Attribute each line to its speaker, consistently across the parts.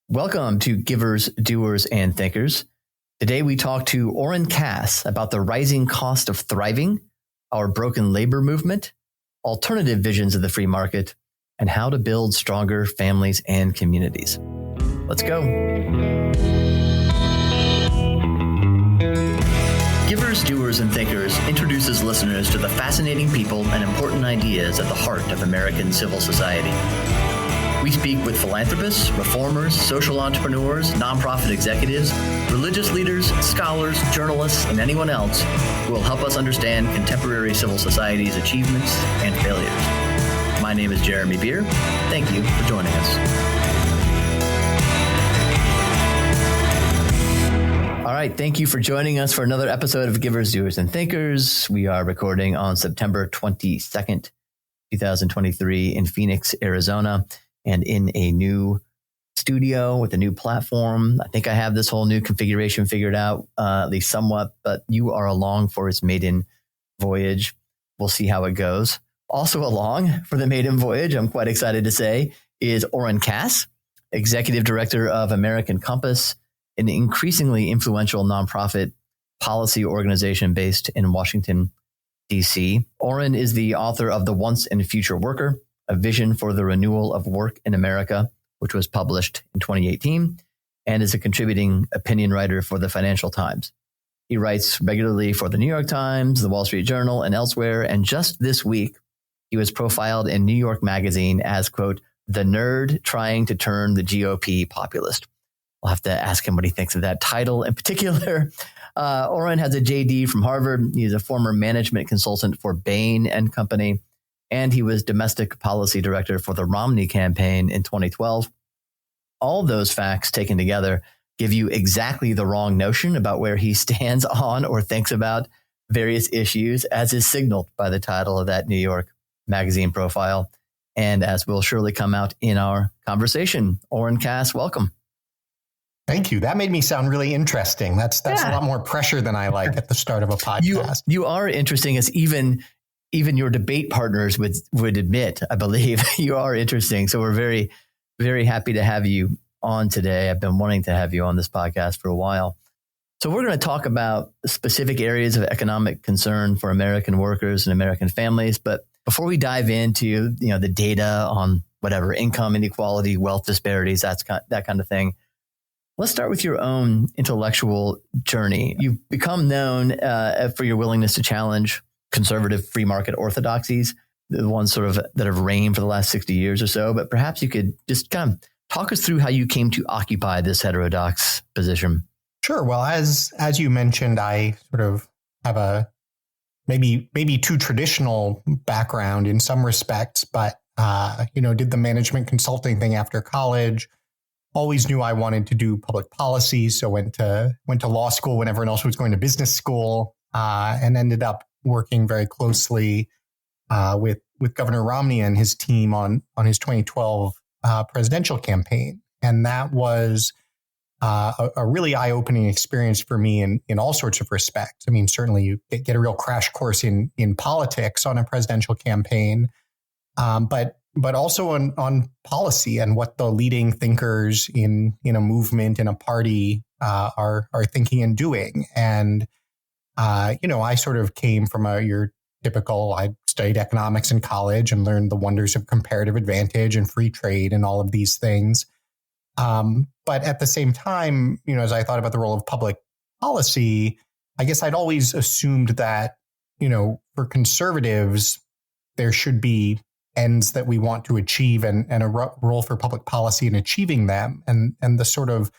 Speaker 1: Welcome to Givers, Doers, and Thinkers. Today we talk to Oren Cass about the rising cost of thriving, our broken labor movement, alternative visions of the free market, and how to build stronger families and communities. Let's go. Givers, Doers, and Thinkers introduces listeners to the fascinating people and important ideas at the heart of American civil society. We speak with philanthropists, reformers, social entrepreneurs, nonprofit executives, religious leaders, scholars, journalists, and anyone else who will help us understand contemporary civil society's achievements and failures. My name is Jeremy Beer. Thank you for joining us. All right. Thank you for joining us for another episode of Givers, Doers, and Thinkers. We are recording on September 22nd, 2023 in Phoenix, Arizona, and in a new studio with a new platform. I think I have this whole new configuration figured out, at least somewhat, but you are along for its maiden voyage. We'll see how it goes. Also along for the maiden voyage, I'm quite excited to say, is Oren Cass, Executive Director of American Compass, an increasingly influential nonprofit policy organization based in Washington, D.C. Oren is the author of The Once and Future Worker, A Vision for the Renewal of Work in America, which was published in 2018, and is a contributing opinion writer for the Financial Times. He writes regularly for the New York Times, the Wall Street Journal, and elsewhere. And just this week, he was profiled in New York Magazine as, quote, the nerd trying to turn the GOP populist. I'll have to ask him what he thinks of that title in particular. Oren has a JD from Harvard. He's a former management consultant for Bain and Company, and he was domestic policy director for the Romney campaign in 2012. All those facts taken together give you exactly the wrong notion about where he stands on or thinks about various issues, as is signaled by the title of that New York Magazine profile, and as will surely come out in our conversation. Oren Cass, welcome.
Speaker 2: Thank you. That made me sound really interesting. That's a lot more pressure than I like at the start of a podcast.
Speaker 1: You are interesting, as even your debate partners would admit. I believe you are interesting. So we're very, very happy to have you on today. I've been wanting to have you on this podcast for a while. So we're going to talk about specific areas of economic concern for American workers and American families. But before we dive into the data on whatever income inequality, wealth disparities, that kind of thing, let's start with your own intellectual journey. You've become known for your willingness to challenge conservative free market orthodoxies, the ones sort of that have reigned for the last 60 years or so. But perhaps you could just kind of talk us through how you came to occupy this heterodox position.
Speaker 2: Sure. Well, as you mentioned, I sort of have a maybe too traditional background in some respects, but did the management consulting thing after college. Always knew I wanted to do public policy, so went to law school when everyone else was going to business school, and ended up working very closely with Governor Romney and his team on his 2012 presidential campaign, and that was a really eye-opening experience for me in all sorts of respects. I mean, certainly you get a real crash course in politics on a presidential campaign, but also on policy and what the leading thinkers in a movement, in a party, are thinking and doing. And I sort of came from your typical, I studied economics in college and learned the wonders of comparative advantage and free trade and all of these things. But at the same time, as I thought about the role of public policy, I guess I'd always assumed that, for conservatives, there should be ends that we want to achieve and a role for public policy in achieving them. And the sort of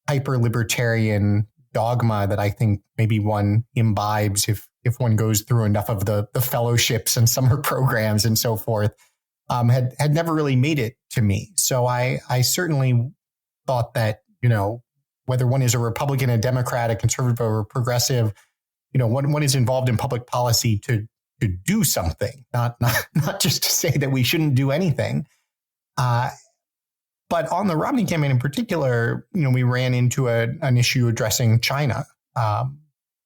Speaker 2: hyper-libertarian dogma that I think maybe one imbibes if one goes through enough of the fellowships and summer programs and so forth, had never really made it to me. So I certainly thought that, whether one is a Republican, a Democrat, a conservative, or a progressive, one is involved in public policy to do something, not just to say that we shouldn't do anything. But on the Romney campaign in particular, we ran into an issue addressing China.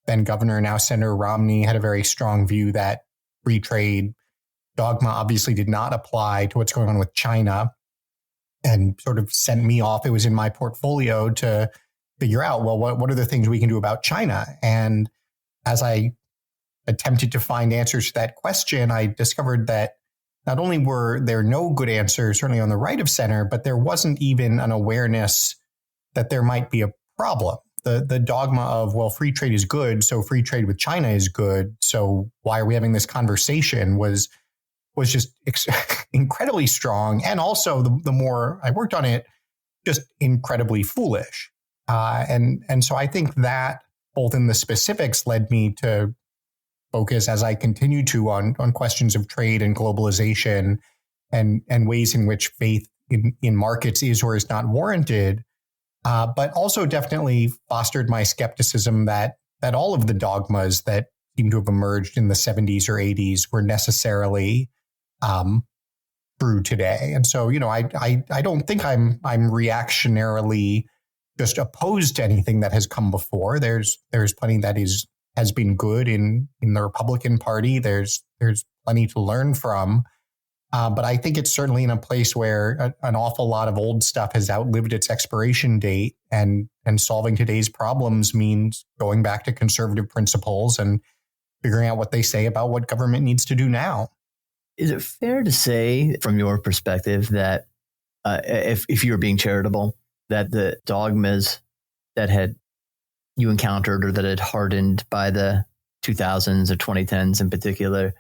Speaker 2: Then Governor, now Senator Romney, had a very strong view that free trade dogma obviously did not apply to what's going on with China. sort of sent me off. It was in my portfolio to figure out, well, what are the things we can do about China? And as I attempted to find answers to that question, I discovered that not only were there no good answers, certainly on the right of center, but there wasn't even an awareness that there might be a problem. The dogma of, well, free trade is good, so free trade with China is good, so why are we having this conversation was just incredibly strong. And also, the more I worked on it, just incredibly foolish. And so I think that both in the specifics led me to focus, as I continue to, on questions of trade and globalization and ways in which faith in markets is or is not warranted, but also definitely fostered my skepticism that all of the dogmas that seem to have emerged in the 70s or 80s were necessarily true today. And so, I don't think I'm reactionarily just opposed to anything that has come before. There's plenty that has been good in the Republican Party. There's plenty to learn from. But I think it's certainly in a place where an awful lot of old stuff has outlived its expiration date, and solving today's problems means going back to conservative principles and figuring out what they say about what government needs to do now.
Speaker 1: Is it fair to say, from your perspective, that if you were being charitable, that the dogmas that you encountered or that had hardened by the 2000s or 2010s in particular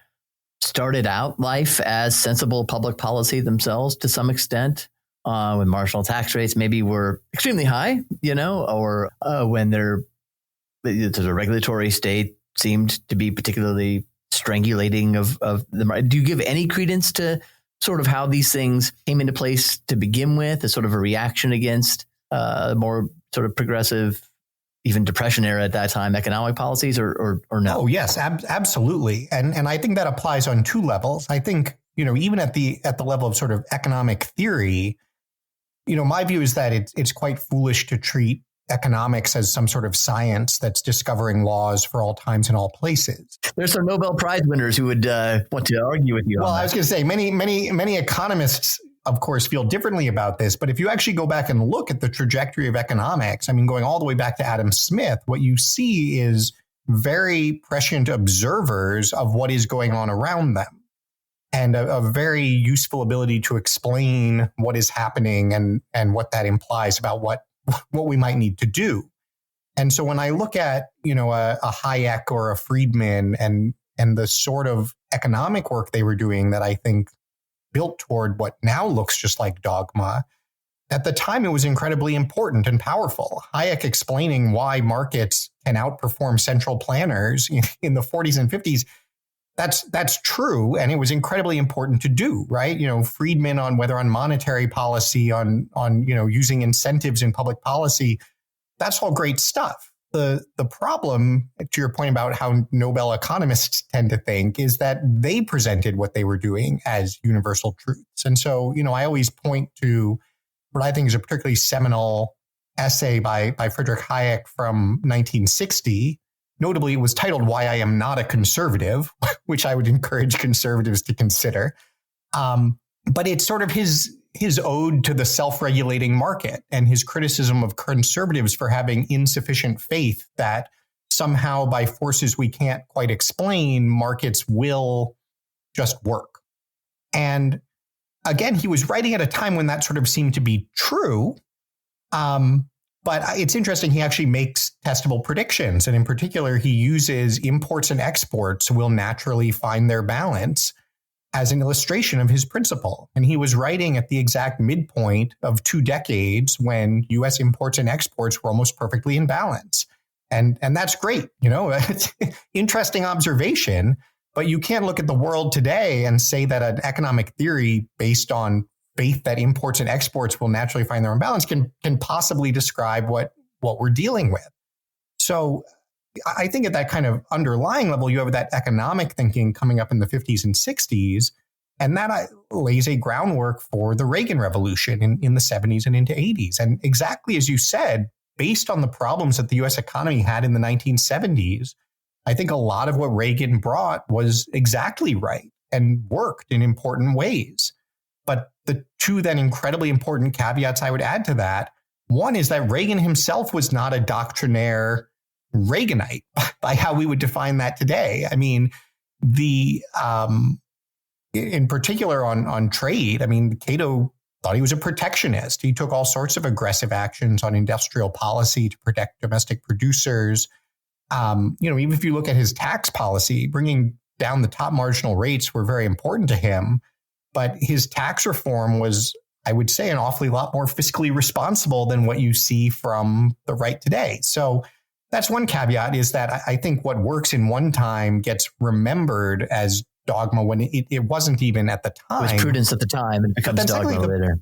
Speaker 1: started out life as sensible public policy themselves to some extent, when marginal tax rates maybe were extremely high, or when the regulatory state seemed to be particularly strangulating of the market? Do you give any credence to sort of how these things came into place to begin with, as sort of a reaction against more sort of progressive, even Depression era at that time, economic policies, or no?
Speaker 2: Oh, yes, absolutely. And I think that applies on two levels. I think, even at the level of sort of economic theory, my view is that it's quite foolish to treat economics as some sort of science that's discovering laws for all times and all places.
Speaker 1: There's some Nobel Prize winners who would want to argue with you.
Speaker 2: Well, I was going to say many economists, of course, feel differently about this. But if you actually go back and look at the trajectory of economics, I mean, going all the way back to Adam Smith, what you see is very prescient observers of what is going on around them, and a very useful ability to explain what is happening and what that implies about what we might need to do. And so when I look at, a Hayek or a Friedman and the sort of economic work they were doing that I think built toward what now looks just like dogma, at the time it was incredibly important and powerful. Hayek explaining why markets can outperform central planners in the 40s and 50s, that's true, and it was incredibly important to do, right? Friedman on monetary policy, on using incentives in public policy, that's all great stuff. The problem, to your point about how Nobel economists tend to think, is that they presented what they were doing as universal truths. And so, I always point to what I think is a particularly seminal essay by Friedrich Hayek from 1960. Notably, it was titled "Why I Am Not a Conservative," which I would encourage conservatives to consider. But it's sort of his ode to the self-regulating market and his criticism of conservatives for having insufficient faith that somehow by forces we can't quite explain, markets will just work. And again, he was writing at a time when that sort of seemed to be true. But it's interesting, he actually makes testable predictions. And in particular, he uses imports and exports will naturally find their balance as an illustration of his principle. And he was writing at the exact midpoint of 2 decades when U.S. imports and exports were almost perfectly in balance. And that's great. It's an interesting observation, but you can't look at the world today and say that an economic theory based on faith that imports and exports will naturally find their own balance can possibly describe what we're dealing with. So I think at that kind of underlying level, you have that economic thinking coming up in the 50s and 60s, and that lays a groundwork for the Reagan revolution in the 70s and into 80s. And exactly as you said, based on the problems that the U.S. economy had in the 1970s, I think a lot of what Reagan brought was exactly right and worked in important ways. But the two then incredibly important caveats I would add to that, one is that Reagan himself was not a doctrinaire Reaganite by how we would define that today. I mean, in particular on trade, I mean, Cato thought he was a protectionist. He took all sorts of aggressive actions on industrial policy to protect domestic producers. Even if you look at his tax policy, bringing down the top marginal rates were very important to him. But his tax reform was, I would say, an awfully lot more fiscally responsible than what you see from the right today. So that's one caveat, is that I think what works in one time gets remembered as dogma when it wasn't even at the time.
Speaker 1: It was prudence at the time and becomes dogma later.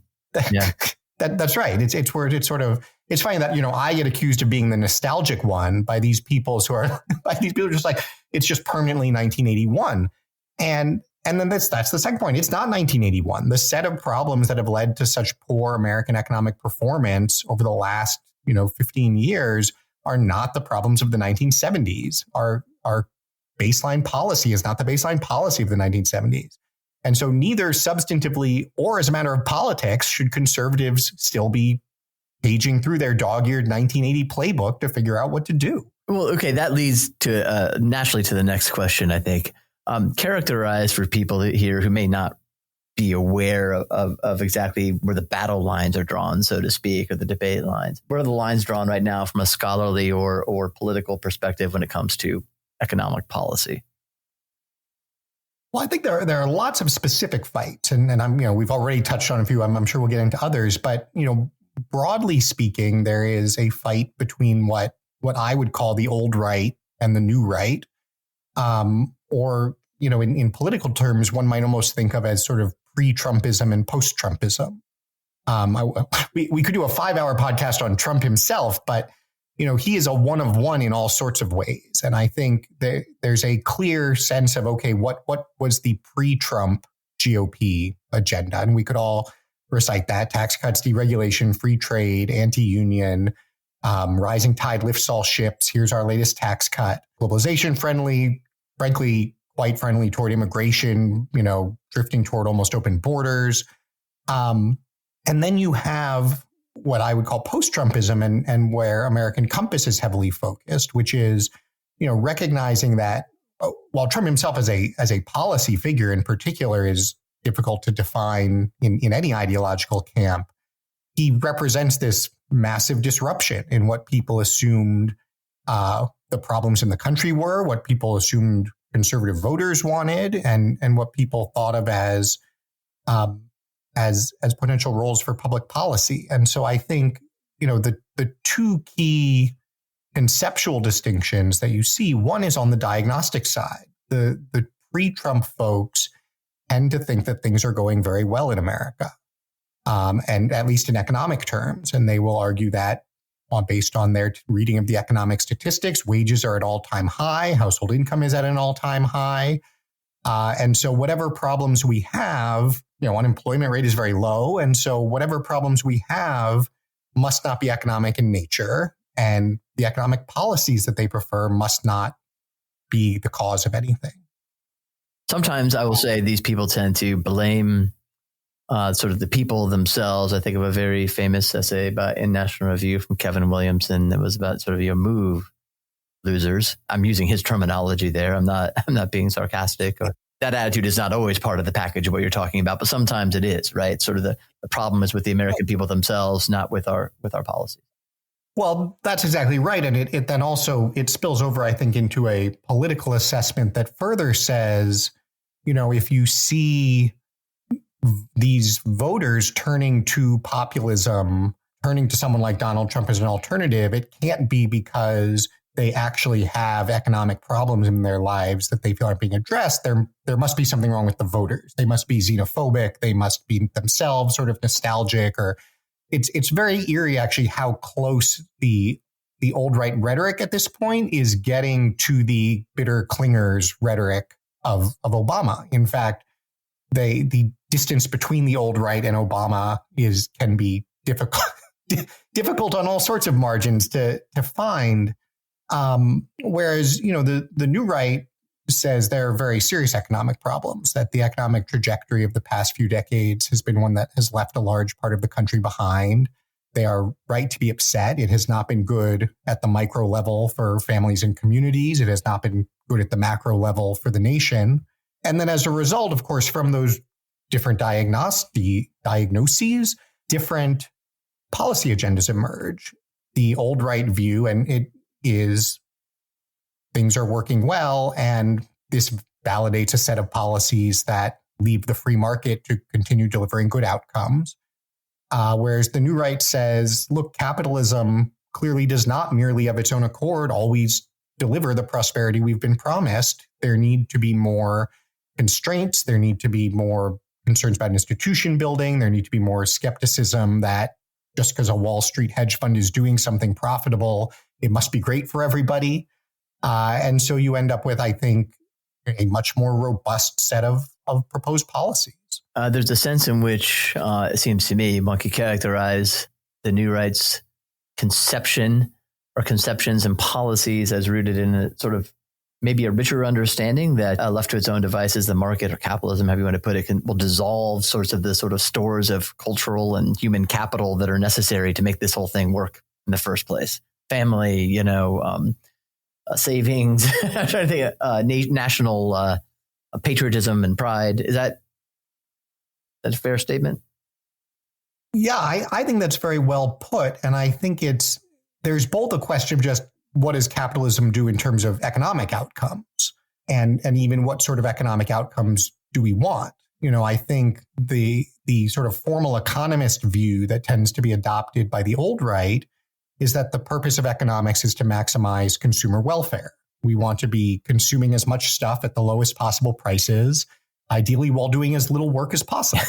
Speaker 1: Yeah.
Speaker 2: That's right. It's where it's sort of, it's funny that, I get accused of being the nostalgic one by these people who are just like, it's just permanently 1981. And then that's the second point. It's not 1981. The set of problems that have led to such poor American economic performance over the last, 15 years are not the problems of the 1970s. Our baseline policy is not the baseline policy of the 1970s. And so neither substantively or as a matter of politics should conservatives still be paging through their dog-eared 1980 playbook to figure out what to do.
Speaker 1: Well, okay, that leads to naturally to the next question, I think. Characterize for people here who may not be aware of exactly where the battle lines are drawn, so to speak, or the debate lines. Where are the lines drawn right now from a scholarly or political perspective when it comes to economic policy?
Speaker 2: Well, I think there are lots of specific fights, and we've already touched on a few. I'm sure we'll get into others, but broadly speaking, there is a fight between what I would call the old right and the new right, or in political terms, one might almost think of as sort of pre-Trumpism and post-Trumpism. We could do a 5-hour podcast on Trump himself, but he is a one of one in all sorts of ways. And I think there's a clear sense of, okay, what was the pre-Trump GOP agenda? And we could all recite that: tax cuts, deregulation, free trade, anti-union, rising tide lifts all ships. Here's our latest tax cut. Globalization friendly, frankly, quite friendly toward immigration, drifting toward almost open borders. And then you have what I would call post-Trumpism and where American Compass is heavily focused, which is, recognizing that while Trump himself as a policy figure in particular is difficult to define in any ideological camp, he represents this massive disruption in what people assumed the problems in the country were, what people assumed conservative voters wanted, and what people thought of as potential roles for public policy. And so I think, the two key conceptual distinctions that you see, one is on the diagnostic side. The pre-Trump folks tend to think that things are going very well in America, and at least in economic terms. And they will argue that based on their reading of the economic statistics, wages are at all-time high, household income is at an all-time high. And so whatever problems we have, unemployment rate is very low. And so whatever problems we have must not be economic in nature. And the economic policies that they prefer must not be the cause of anything.
Speaker 1: Sometimes I will say these people tend to blame sort of the people themselves. I think of a very famous essay in National Review from Kevin Williamson that was about sort of move losers. I'm using his terminology there. I'm not being sarcastic. Or that attitude is not always part of the package of what you're talking about, but sometimes it is, right? Sort of the problem is with the American people themselves, not with our policies.
Speaker 2: Well, that's exactly right. And it then also, it spills over, I think, into a political assessment that further says, if you see these voters turning to populism, turning to someone like Donald Trump as an alternative, it can't be because they actually have economic problems in their lives that they feel aren't being addressed. There must be something wrong with the voters. They must be xenophobic. They must be themselves sort of nostalgic, or it's very eerie actually how close the old right rhetoric at this point is getting to the bitter clingers rhetoric of Obama. In fact, the distance between the old right and Obama can be difficult on all sorts of margins to find. Whereas, the new right says there are very serious economic problems, that the economic trajectory of the past few decades has been one that has left a large part of the country behind. They are right to be upset. It has not been good at the micro level for families and communities. It has not been good at the macro level for the nation. And then as a result, of course, from those different diagnoses, different policy agendas emerge. The old right view, and it is things are working well, and this validates a set of policies that leave the free market to continue delivering good outcomes. Whereas the new right says, look, capitalism clearly does not merely of its own accord always deliver the prosperity we've been promised. There need to be more constraints. There need to be more concerns about institution building. There need to be more skepticism that just because a Wall Street hedge fund is doing something profitable, it must be great for everybody. And so you end up with, I think, a much more robust set of proposed policies.
Speaker 1: There's a sense in which it seems to me one could characterize the new right's conception or conceptions and policies as rooted in a sort of maybe a richer understanding that left to its own devices, the market or capitalism, however you want to put it, will dissolve sorts of the sort of stores of cultural and human capital that are necessary to make this whole thing work in the first place. Family, savings, I'm trying to think, national patriotism and pride. Is that a fair statement?
Speaker 2: Yeah, I think that's very well put. And I think there's both a question of just what does capitalism do in terms of economic outcomes, and even what sort of economic outcomes do we want? I think the sort of formal economist view that tends to be adopted by the old right is that the purpose of economics is to maximize consumer welfare. We want to be consuming as much stuff at the lowest possible prices, ideally while doing as little work as possible.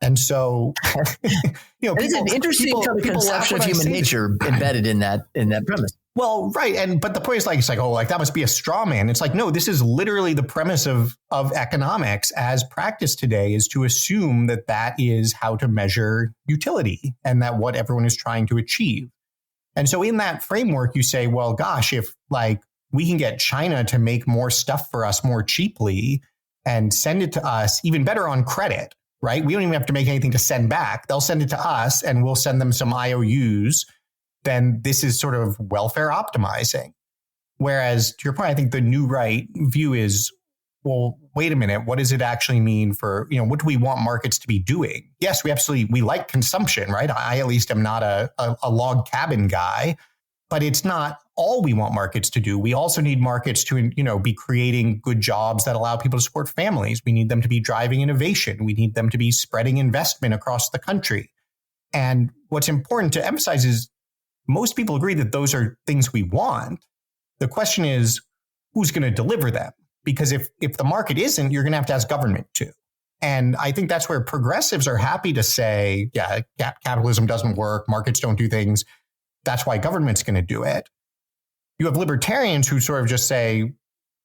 Speaker 2: And so,
Speaker 1: it's an interesting conception of human nature embedded in that premise.
Speaker 2: Well, right. But the point is that must be a straw man. It's like, no, this is literally the premise of economics as practiced today, is to assume that is how to measure utility and that what everyone is trying to achieve. And so in that framework, you say, well, gosh, if we can get China to make more stuff for us more cheaply and send it to us even better on credit, right? We don't even have to make anything to send back. They'll send it to us and we'll send them some IOUs. Then this is sort of welfare optimizing. Whereas to your point, I think the new right view is, well, wait a minute, what does it actually mean for, what do we want markets to be doing? Yes, we like consumption, right? I at least am not a log cabin guy, but it's not all we want markets to do. We also need markets to, be creating good jobs that allow people to support families. We need them to be driving innovation. We need them to be spreading investment across the country. And what's important to emphasize is most people agree that those are things we want. The question is, who's going to deliver them? Because if the market isn't, you're going to have to ask government to. And I think that's where progressives are happy to say, yeah, capitalism doesn't work, markets don't do things. That's why government's going to do it. You have libertarians who sort of just say,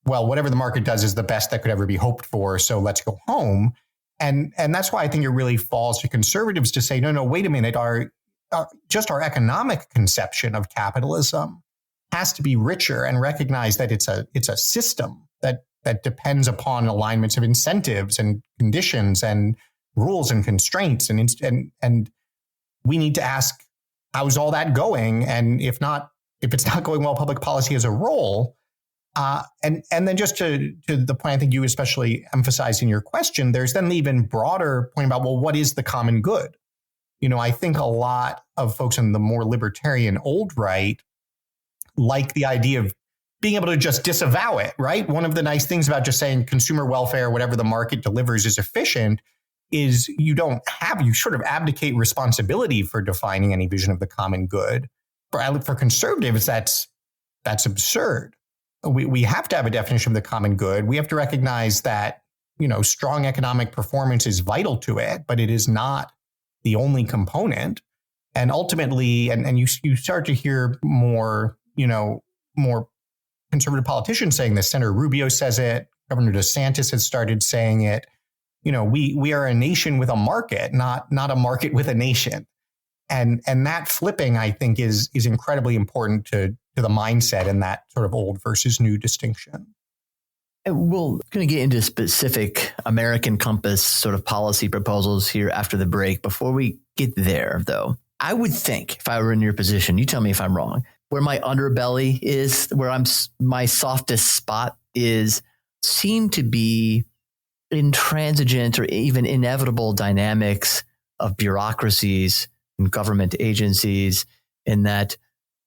Speaker 2: well, whatever the market does is the best that could ever be hoped for, so let's go home. And that's why I think it really falls to conservatives to say, no, wait a minute, our economic conception of capitalism has to be richer and recognize that it's a system that depends upon alignments of incentives and conditions and rules and constraints. And we need to ask, how's all that going? And if it's not going well, public policy as a role. And then just to the point I think you especially emphasized in your question, there's then the even broader point about, well, what is the common good? I think a lot of folks in the more libertarian old right like the idea of being able to just disavow it, right? One of the nice things about just saying consumer welfare, whatever the market delivers is efficient, is you sort of abdicate responsibility for defining any vision of the common good. For conservatives, that's absurd. We have to have a definition of the common good. We have to recognize that, strong economic performance is vital to it, but it is not the only component. And ultimately, and you start to hear more conservative politicians saying this. Senator Rubio says it. Governor DeSantis has started saying it. We are a nation with a market, not a market with a nation. And that flipping, I think, is incredibly important to the mindset and that sort of old versus new distinction.
Speaker 1: And we're going to get into specific American Compass sort of policy proposals here after the break. Before we get there, though, I would think if I were in your position, you tell me if I'm wrong, where my underbelly is, where my softest spot is, seem to be intransigent or even inevitable dynamics of bureaucracies and government agencies, in that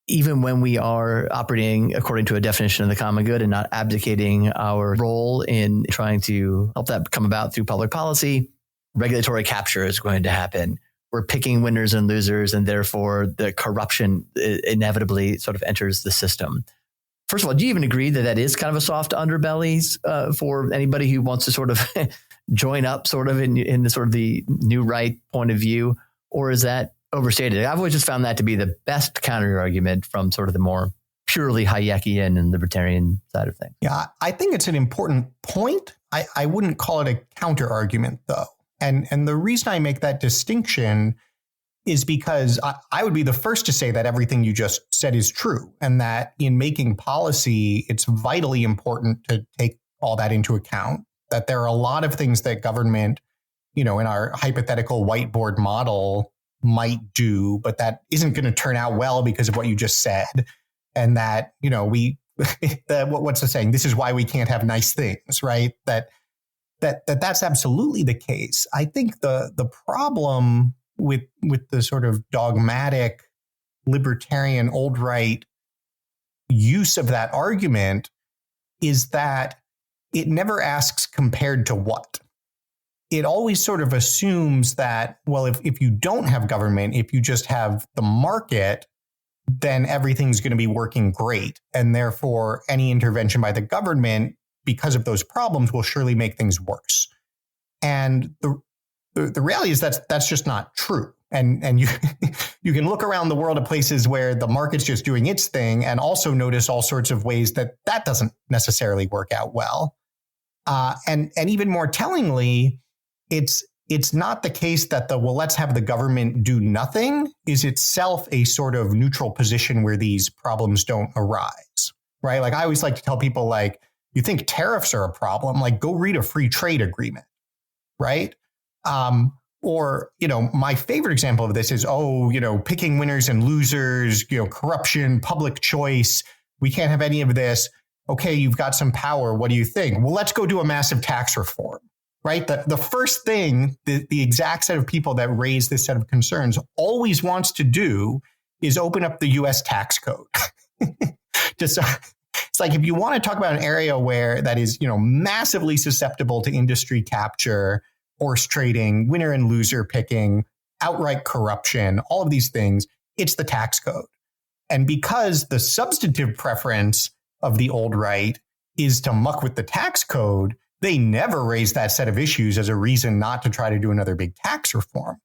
Speaker 1: even when we are operating according to a definition of the common good and not abdicating our role in trying to help that come about through public policy, regulatory capture is going to happen. We're picking winners and losers, and therefore the corruption inevitably sort of enters the system. First of all, do you even agree that that is kind of a soft underbelly for anybody who wants to sort of join up sort of in the sort of the new right point of view? Or is that overstated? I've always just found that to be the best counter argument from sort of the more purely Hayekian and libertarian side of things.
Speaker 2: Yeah, I think it's an important point. I wouldn't call it a counter argument, though. And the reason I make that distinction is because I would be the first to say that everything you just said is true, and that in making policy, it's vitally important to take all that into account, that there are a lot of things that government, in our hypothetical whiteboard model might do, but that isn't going to turn out well because of what you just said. And that, what's the saying? This is why we can't have nice things, right? That's absolutely the case. I think the problem with the sort of dogmatic libertarian old right use of that argument is that it never asks compared to what. It always sort of assumes that, well, if you don't have government, if you just have the market, then everything's going to be working great. And therefore, any intervention by the government, because of those problems, will surely make things worse. And the reality is that's just not true. And you you can look around the world at places where the market's just doing its thing and also notice all sorts of ways that doesn't necessarily work out well. And even more tellingly, it's not the case that let's have the government do nothing is itself a sort of neutral position where these problems don't arise, right? Like I always like to tell people, like, you think tariffs are a problem, like go read a free trade agreement, right? Or, my favorite example of this is, picking winners and losers, corruption, public choice. We can't have any of this. Okay, you've got some power. What do you think? Well, let's go do a massive tax reform. Right? The first thing the exact set of people that raise this set of concerns always wants to do is open up the US tax code. It's like, if you want to talk about an area where that is, massively susceptible to industry capture, horse trading, winner and loser picking, outright corruption, all of these things, it's the tax code. And because the substantive preference of the old right is to muck with the tax code, they never raise that set of issues as a reason not to try to do another big tax reform.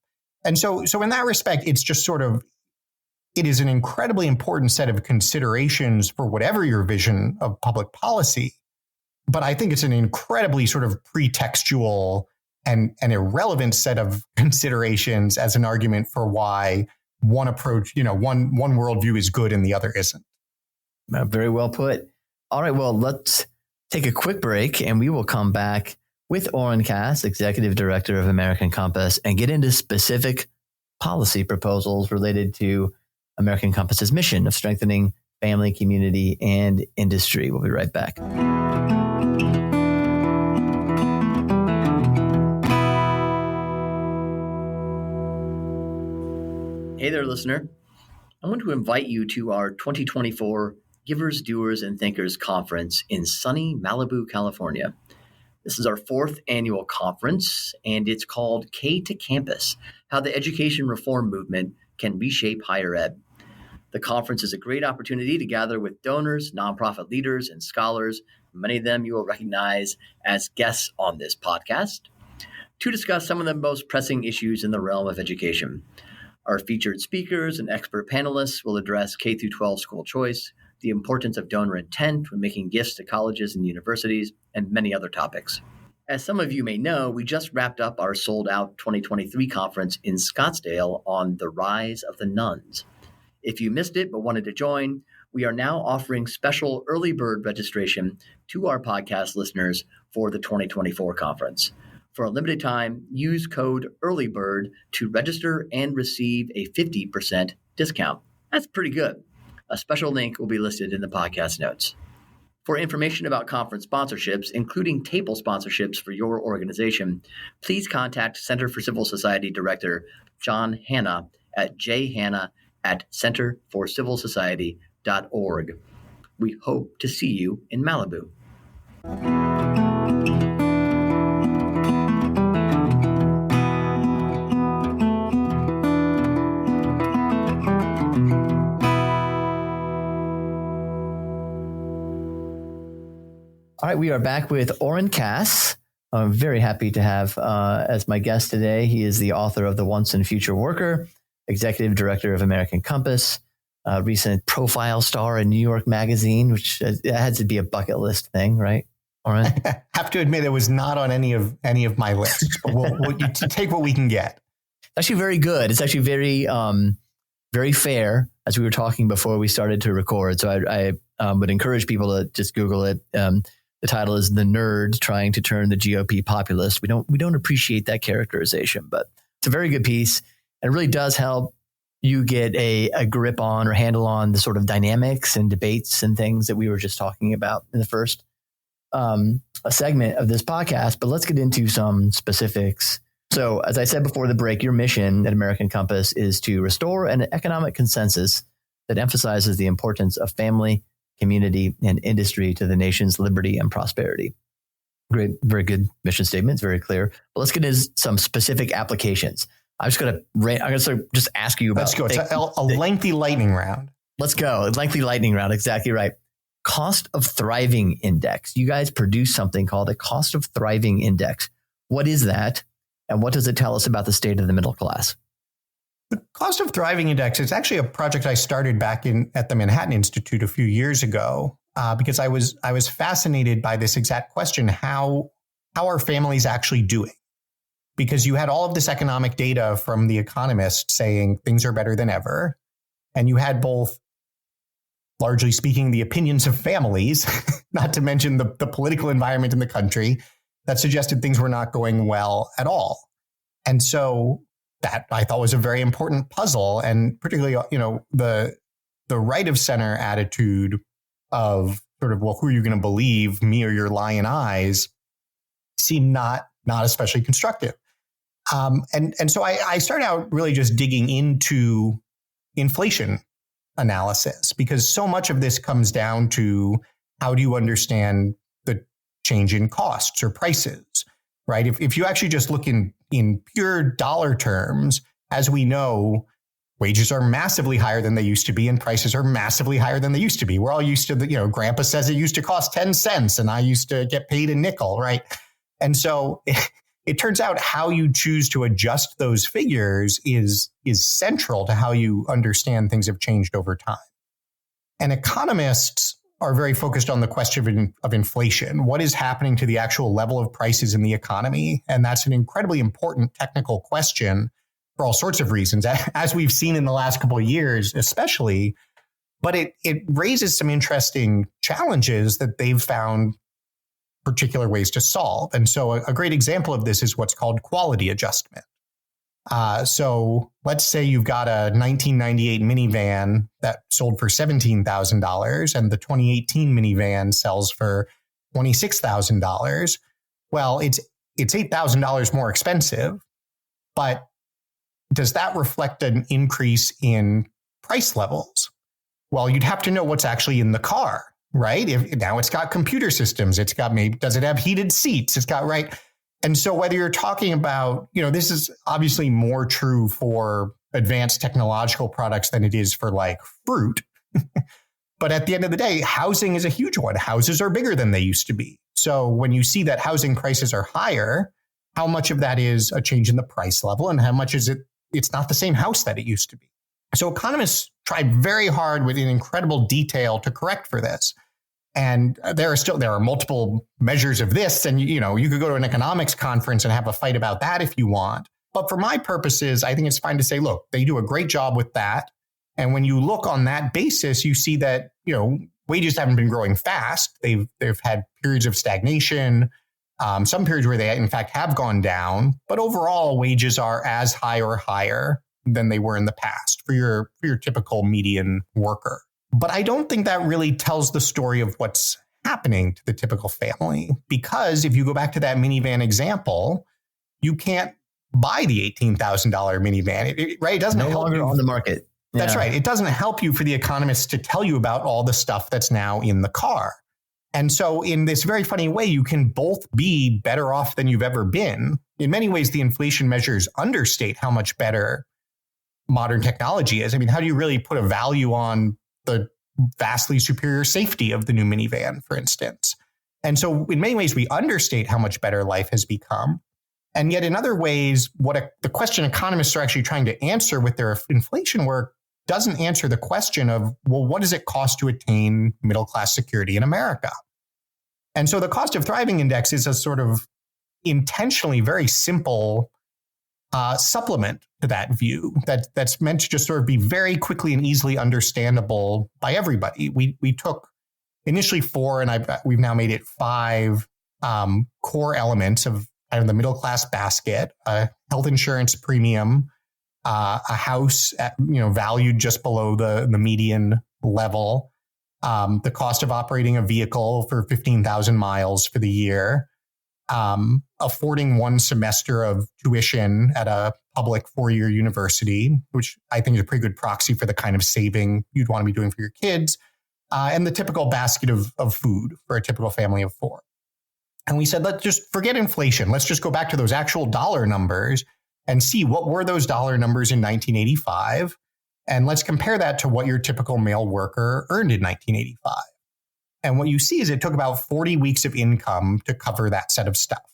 Speaker 2: And so in that respect, it's just sort of, it is an incredibly important set of considerations for whatever your vision of public policy. But I think it's an incredibly sort of pretextual and irrelevant set of considerations as an argument for why one approach, one worldview is good and the other isn't.
Speaker 1: Very well put. All right, well, let's take a quick break, and we will come back with Oren Cass, Executive Director of American Compass, and get into specific policy proposals related to American Compass's mission of strengthening family, community, and industry. We'll be right back. Hey there, listener. I want to invite you to our 2024 Givers, Doers, and Thinkers Conference in sunny Malibu, California. This is our 4th annual conference, and it's called K to Campus, How the Education Reform Movement Can Reshape Higher Ed. The conference is a great opportunity to gather with donors, nonprofit leaders, and scholars, many of them you will recognize as guests on this podcast, to discuss some of the most pressing issues in the realm of education. Our featured speakers and expert panelists will address K-12 school choice, the importance of donor intent when making gifts to colleges and universities, and many other topics. As some of you may know, we just wrapped up our sold-out 2023 conference in Scottsdale on the rise of the nuns. If you missed it but wanted to join, we are now offering special early bird registration to our podcast listeners for the 2024 conference. For a limited time, use code EARLYBIRD to register and receive a 50% discount. That's pretty good. A special link will be listed in the podcast notes. For information about conference sponsorships, including table sponsorships for your organization, please contact Center for Civil Society Director John Hanna at jhanna@centerforcivilsociety.org. We hope to see you in Malibu. All right, we are back with Oren Cass. I'm very happy to have as my guest today. He is the author of The Once and Future Worker, executive director of American Compass, recent profile star in New York Magazine, which had to be a bucket list thing, right, Oren?
Speaker 2: I have to admit it was not on any of my lists, but we'll take what we can get.
Speaker 1: It's actually very good. It's actually very very fair, as we were talking before we started to record. So I would encourage people to just Google it. The title is "The Nerd Trying to Turn the GOP Populist." We don't appreciate that characterization, but it's a very good piece, and it really does help you get a grip on or handle on the sort of dynamics and debates and things that we were just talking about in the first segment of this podcast. But let's get into some specifics. So, as I said before the break, your mission at American Compass is to restore an economic consensus that emphasizes the importance of family, community, and industry to the nation's liberty and prosperity. Great, very good mission statement. It's very clear. But let's get into some specific applications. I'm going to just ask you about.
Speaker 2: Let's go. It's a lengthy lightning round.
Speaker 1: Let's go. Lengthy lightning round. Exactly right. Cost of thriving index. You guys produce something called a cost of thriving index. What is that? And what does it tell us about the state of the middle class?
Speaker 2: The Cost of Thriving Index is actually a project I started back at the Manhattan Institute a few years ago because I was fascinated by this exact question: how are families actually doing? Because you had all of this economic data from the economists saying things are better than ever, and you had both, largely speaking, the opinions of families, not to mention the political environment in the country, that suggested things were not going well at all. And so that I thought was a very important puzzle, and particularly, the right of center attitude of sort of, well, who are you going to believe, me or your lying eyes, seemed not especially constructive. And so I started out really just digging into inflation analysis, because so much of this comes down to how do you understand the change in costs or prices, right? If you actually just look in pure dollar terms, as we know, wages are massively higher than they used to be, and prices are massively higher than they used to be. We're all used to Grandpa says it used to cost 10 cents and I used to get paid a nickel, right? And so it turns out how you choose to adjust those figures is central to how you understand things have changed over time. And economists are very focused on the question of inflation. What is happening to the actual level of prices in the economy? And that's an incredibly important technical question for all sorts of reasons, as we've seen in the last couple of years, especially. But it raises some interesting challenges that they've found particular ways to solve. And so a great example of this is what's called quality adjustment. So let's say you've got a 1998 minivan that sold for $17,000 and the 2018 minivan sells for $26,000. Well, it's $8,000 more expensive, but does that reflect an increase in price levels? Well, you'd have to know what's actually in the car, right? Now it's got computer systems. It's got does it have heated seats? It's got, right. And so whether you're talking about, this is obviously more true for advanced technological products than it is for like fruit. But at the end of the day, housing is a huge one. Houses are bigger than they used to be. So when you see that housing prices are higher, how much of that is a change in the price level and how much is it's not the same house that it used to be. So economists tried very hard with incredible detail to correct for this. And there are multiple measures of this. And, you could go to an economics conference and have a fight about that if you want. But for my purposes, I think it's fine to say, look, they do a great job with that. And when you look on that basis, you see that, wages haven't been growing fast. They've had periods of stagnation, some periods where they, in fact, have gone down. But overall, wages are as high or higher than they were in the past for your typical median worker. But I don't think that really tells the story of what's happening to the typical family, because if you go back to that minivan example, you can't buy the $18,000 minivan, right? It doesn't
Speaker 1: no
Speaker 2: help
Speaker 1: longer
Speaker 2: you
Speaker 1: on the market.
Speaker 2: That's right. It doesn't help you for the economists to tell you about all the stuff that's now in the car. And so in this very funny way, you can both be better off than you've ever been. In many ways, the inflation measures understate how much better modern technology is. I mean, how do you really put a value on the vastly superior safety of the new minivan, for instance? And so in many ways, we understate how much better life has become. And yet in other ways, the question economists are actually trying to answer with their inflation work doesn't answer the question of, well, what does it cost to attain middle-class security in America? And so the cost of thriving index is a sort of intentionally very simple supplement to that view that's meant to just sort of be very quickly and easily understandable by everybody. We took initially 4, and we've now made it 5 core elements of kind of the middle class basket: a health insurance premium, a house valued just below the median level, the cost of operating a vehicle for 15,000 miles for the year, affording 1 semester of tuition at a public 4-year university, which I think is a pretty good proxy for the kind of saving you'd want to be doing for your kids, and the typical basket of food for a typical family of 4. And we said, let's just forget inflation. Let's just go back to those actual dollar numbers and see what were those dollar numbers in 1985. And let's compare that to what your typical male worker earned in 1985. And what you see is it took about 40 weeks of income to cover that set of stuff.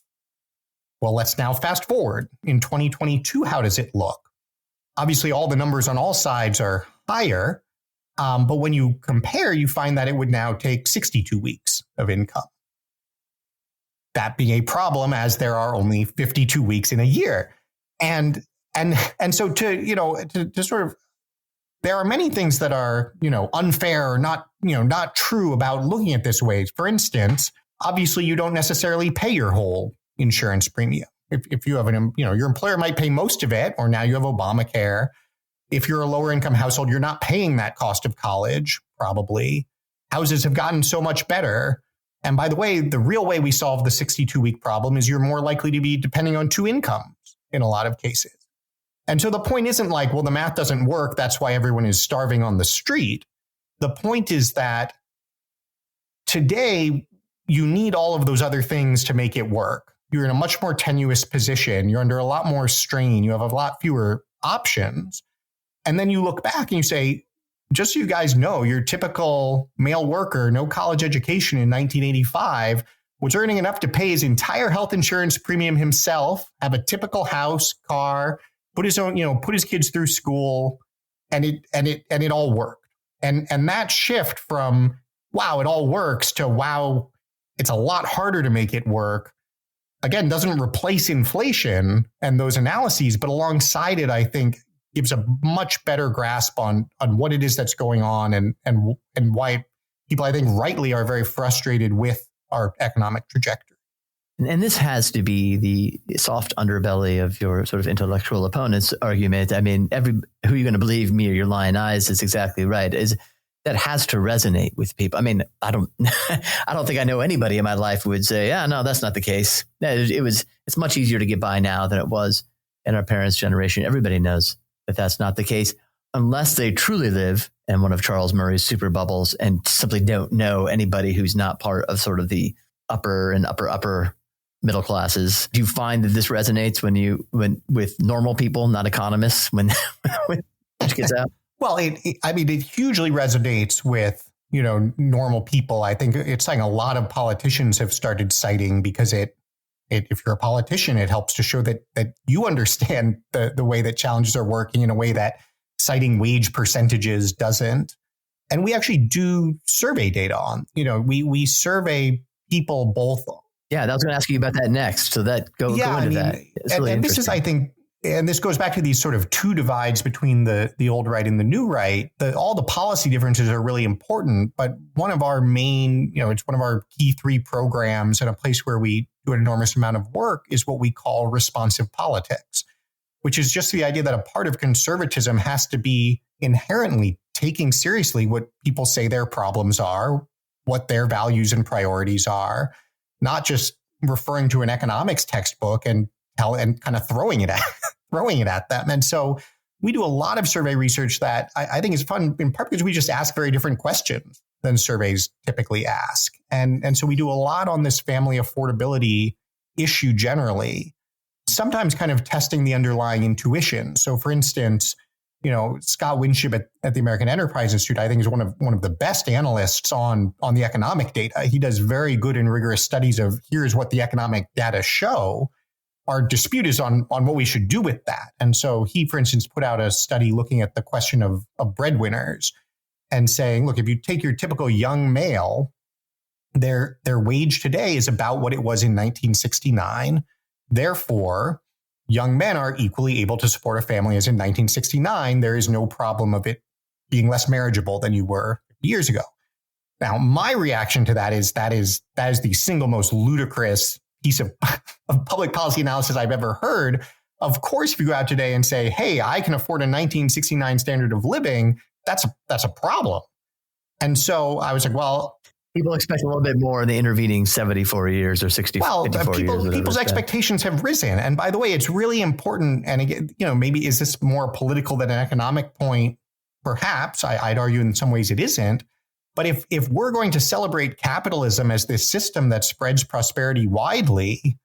Speaker 2: Well, let's now fast forward. In 2022, how does it look? Obviously, all the numbers on all sides are higher. But when you compare, you find that it would now take 62 weeks of income. That being a problem, as there are only 52 weeks in a year. And so to sort of, there are many things that are, unfair or not true about looking at this way. For instance, obviously you don't necessarily pay your whole insurance premium. If you have your employer might pay most of it, or now you have Obamacare. If you're a lower income household, you're not paying that cost of college, probably. Houses have gotten so much better. And by the way, the real way we solve the 62-week problem is you're more likely to be depending on 2 incomes in a lot of cases. And so the point isn't like, well, the math doesn't work, that's why everyone is starving on the street. The point is that today you need all of those other things to make it work. You're in a much more tenuous position. You're under a lot more strain. You have a lot fewer options. And then you look back and you say, just so you guys know, your typical male worker, no college education in 1985, was earning enough to pay his entire health insurance premium himself, have a typical house, car, put his kids through school, and it all worked. And that shift from, wow, it all works, to, wow, it's a lot harder to make it work, again, doesn't replace inflation and those analyses, but alongside it, I think, gives a much better grasp on what it is that's going on and why people, I think, rightly are very frustrated with our economic trajectory.
Speaker 1: And this has to be the soft underbelly of your sort of intellectual opponent's argument. I mean, who you're going to believe, me or your lying eyes, is exactly right. That has to resonate with people. I mean, I don't think I know anybody in my life who would say, yeah, no, that's not the case. It's much easier to get by now than it was in our parents' generation. Everybody knows that that's not the case, unless they truly live in one of Charles Murray's super bubbles and simply don't know anybody who's not part of sort of the upper and upper middle classes. Do you find that this resonates when with normal people, not economists, when it gets out?
Speaker 2: Well, it hugely resonates with, normal people. I think it's something a lot of politicians have started citing, because if you're a politician, it helps to show that you understand the way that challenges are working in a way that citing wage percentages doesn't. And we actually do survey data on, we survey people both.
Speaker 1: Yeah, I was going to ask you about that next. So go into that. It's really
Speaker 2: and this is, I think, and this goes back to these sort of two divides between the old right and the new right. All the policy differences are really important, but one of our main, it's one of our key three programs and a place where we do an enormous amount of work is what we call responsive politics, which is just the idea that a part of conservatism has to be inherently taking seriously what people say their problems are, what their values and priorities are, not just referring to an economics textbook and kind of throwing it at them. And so we do a lot of survey research that I think is fun, in part because we just ask very different questions than surveys typically ask. And so we do a lot on this family affordability issue generally, sometimes kind of testing the underlying intuition. So for instance, Scott Winship at the American Enterprise Institute, I think is one of the best analysts on the economic data. He does very good and rigorous studies of here's what the economic data show. Our dispute is on what we should do with that. And so he, for instance, put out a study looking at the question of breadwinners and saying, look, if you take your typical young male, their wage today is about what it was in 1969. Therefore, young men are equally able to support a family as in 1969. There is no problem of it being less marriageable than you were years ago. Now, my reaction to that is the single most ludicrous piece of public policy analysis I've ever heard. Of course, if you go out today and say, hey, I can afford a 1969 standard of living, that's a problem. And so I was like, well,
Speaker 1: people expect a little bit more in the intervening 74 years or 54 years.
Speaker 2: People's expectations have risen. And by the way, it's really important. And again, maybe is this more political than an economic point? Perhaps. I'd argue in some ways it isn't. But if we're going to celebrate capitalism as this system that spreads prosperity widely,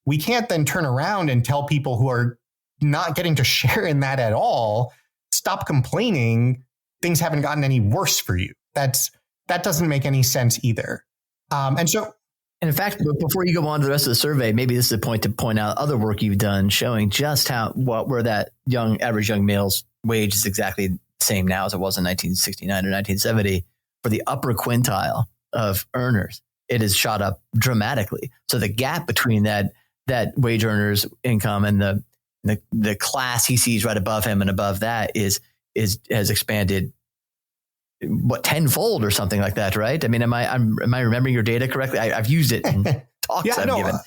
Speaker 2: we can't then turn around and tell people who are not getting to share in that at all, stop complaining. Things haven't gotten any worse for you. That doesn't make any sense either. And
Speaker 1: in fact, before you go on to the rest of the survey, maybe this is a point to point out other work you've done showing just where that average young male's wage is exactly the same now as it was in 1969 or 1970. For the upper quintile of earners, it has shot up dramatically. So the gap between that wage earner's income and the class he sees right above him and above that has expanded tenfold or something like that, right? I mean, am I remembering your data correctly? I've used it in talks I've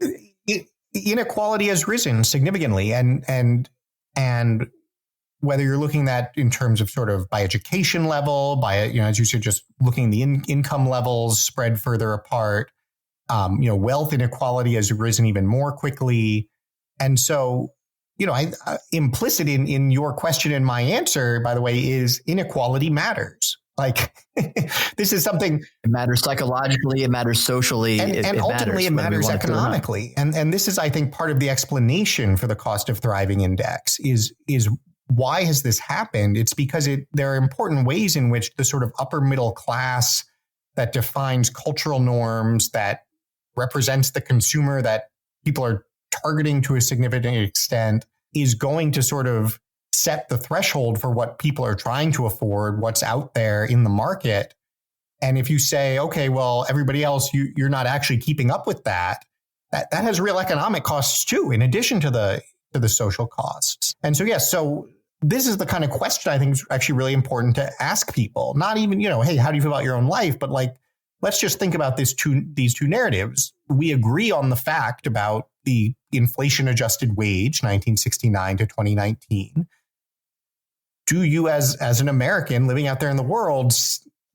Speaker 1: given.
Speaker 2: Inequality has risen significantly, and whether you're looking at in terms of sort of by education level, as you said, just looking at the income levels spread further apart, wealth inequality has risen even more quickly. And so, implicit in your question and my answer, by the way, is inequality matters. Like this is something.
Speaker 1: It matters psychologically, it matters socially,
Speaker 2: and ultimately it matters economically. And this is, I think, part of the explanation for the cost of thriving index is why has this happened? It's because there are important ways in which the sort of upper middle class that defines cultural norms, that represents the consumer that people are targeting to a significant extent, is going to sort of set the threshold for what people are trying to afford, what's out there in the market. And if you say, okay, well, everybody else, you're not actually keeping up with that has real economic costs too, in addition to the social costs. And so, yes, so this is the kind of question I think is actually really important to ask people. Not even, hey, how do you feel about your own life? But like, let's just think about these two narratives. We agree on the fact about the inflation adjusted wage, 1969 to 2019. Do you as an American living out there in the world